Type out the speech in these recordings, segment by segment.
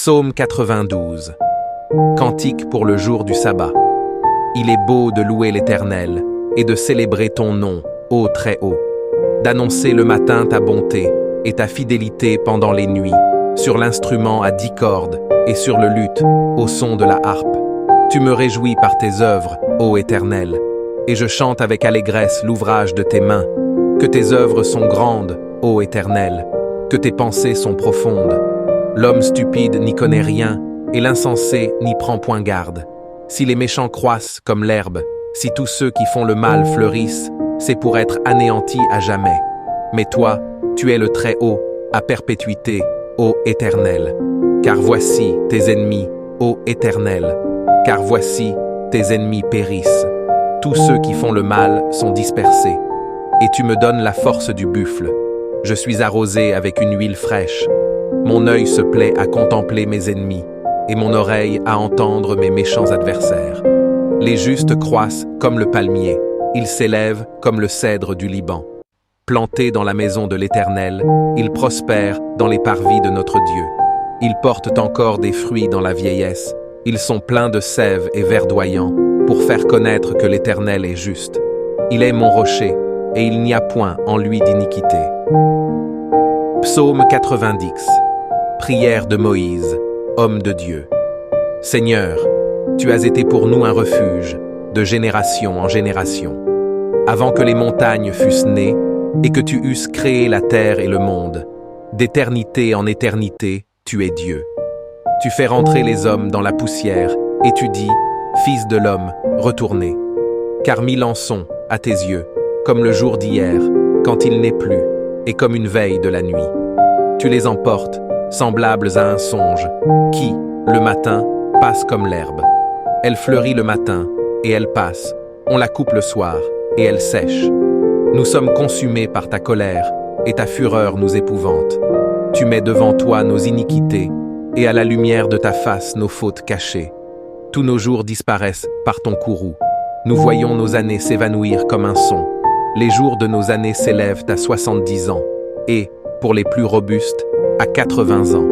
Psaume 92. Cantique pour le jour du sabbat. Il est beau de louer l'Éternel et de célébrer ton nom, ô Très-Haut, d'annoncer le matin ta bonté et ta fidélité pendant les nuits, sur l'instrument à 10 cordes et sur le luth, au son de la harpe. Tu me réjouis par tes œuvres, ô Éternel, et je chante avec allégresse l'ouvrage de tes mains. Que tes œuvres sont grandes, ô Éternel, que tes pensées sont profondes. L'homme stupide n'y connaît rien, et l'insensé n'y prend point garde. Si les méchants croissent comme l'herbe, si tous ceux qui font le mal fleurissent, c'est pour être anéantis à jamais. Mais toi, tu es le Très-Haut, à perpétuité, ô Éternel. Car voici tes ennemis, ô Éternel, car voici tes ennemis périssent. Tous ceux qui font le mal sont dispersés. Et tu me donnes la force du buffle. Je suis arrosé avec une huile fraîche. Mon œil se plaît à contempler mes ennemis, et mon oreille à entendre mes méchants adversaires. Les justes croissent comme le palmier, ils s'élèvent comme le cèdre du Liban. Plantés dans la maison de l'Éternel, ils prospèrent dans les parvis de notre Dieu. Ils portent encore des fruits dans la vieillesse, ils sont pleins de sève et verdoyants, pour faire connaître que l'Éternel est juste. Il est mon rocher, et il n'y a point en lui d'iniquité. Psaume 90. Prière de Moïse, homme de Dieu. Seigneur, tu as été pour nous un refuge, de génération en génération. Avant que les montagnes fussent nées, et que tu eusses créé la terre et le monde, d'éternité en éternité, tu es Dieu. Tu fais rentrer les hommes dans la poussière, et tu dis, Fils de l'homme, retournez. Car 1000 ans sont, à tes yeux, comme le jour d'hier, quand il n'est plus, et comme une veille de la nuit. Tu les emportes, semblables à un songe, qui, le matin, passe comme l'herbe. Elle fleurit le matin, et elle passe. On la coupe le soir, et elle sèche. Nous sommes consumés par ta colère, et ta fureur nous épouvante. Tu mets devant toi nos iniquités, et à la lumière de ta face nos fautes cachées. Tous nos jours disparaissent par ton courroux. Nous voyons nos années s'évanouir comme un son. Les jours de nos années s'élèvent à 70 ans, et, pour les plus robustes, à 80 ans.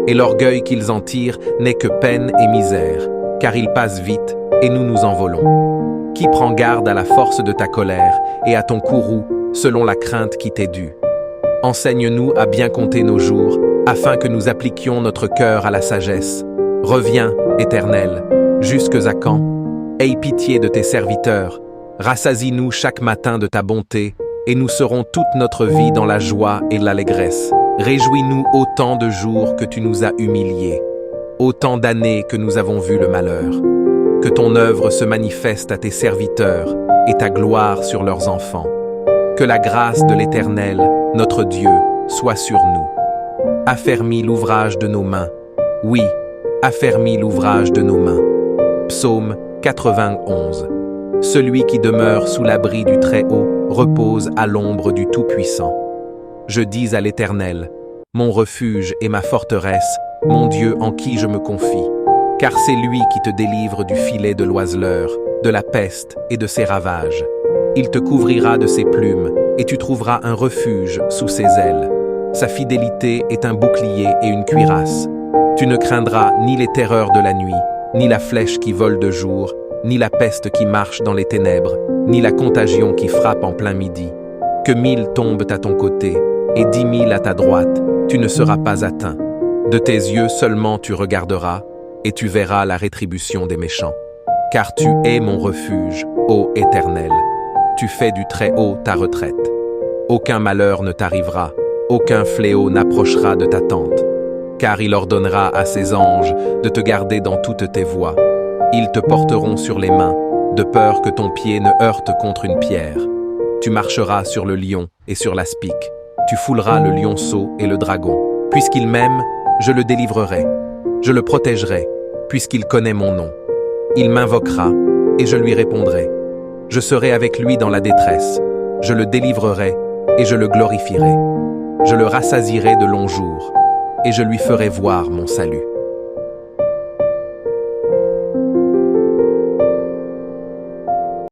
Et l'orgueil qu'ils en tirent n'est que peine et misère, car ils passent vite, et nous nous envolons. Qui prend garde à la force de ta colère, et à ton courroux, selon la crainte qui t'est due? Enseigne-nous à bien compter nos jours, afin que nous appliquions notre cœur à la sagesse. Reviens, Éternel, jusques à quand? Aie pitié de tes serviteurs, rassasie-nous chaque matin de ta bonté, et nous serons toute notre vie dans la joie et l'allégresse. Réjouis-nous autant de jours que tu nous as humiliés, autant d'années que nous avons vu le malheur. Que ton œuvre se manifeste à tes serviteurs et ta gloire sur leurs enfants. Que la grâce de l'Éternel, notre Dieu, soit sur nous. Affermis l'ouvrage de nos mains. Oui, affermis l'ouvrage de nos mains. Psaume 91. Celui qui demeure sous l'abri du Très-Haut repose à l'ombre du Tout-Puissant. Je dis à l'Éternel, mon refuge et ma forteresse, mon Dieu en qui je me confie. Car c'est lui qui te délivre du filet de l'oiseleur, de la peste et de ses ravages. Il te couvrira de ses plumes, et tu trouveras un refuge sous ses ailes. Sa fidélité est un bouclier et une cuirasse. Tu ne craindras ni les terreurs de la nuit, ni la flèche qui vole de jour, ni la peste qui marche dans les ténèbres, ni la contagion qui frappe en plein midi. Que 1000 tombent à ton côté, et 10 000 à ta droite, tu ne seras pas atteint. De tes yeux seulement tu regarderas, et tu verras la rétribution des méchants. Car tu es mon refuge, ô Éternel. Tu fais du Très-Haut ta retraite. Aucun malheur ne t'arrivera, aucun fléau n'approchera de ta tente. Car il ordonnera à ses anges de te garder dans toutes tes voies. Ils te porteront sur les mains, de peur que ton pied ne heurte contre une pierre. Tu marcheras sur le lion et sur l'aspic. Tu fouleras le lionceau et le dragon. Puisqu'il m'aime, je le délivrerai. Je le protégerai, puisqu'il connaît mon nom. Il m'invoquera, et je lui répondrai. Je serai avec lui dans la détresse. Je le délivrerai, et je le glorifierai. Je le rassasierai de longs jours, et je lui ferai voir mon salut.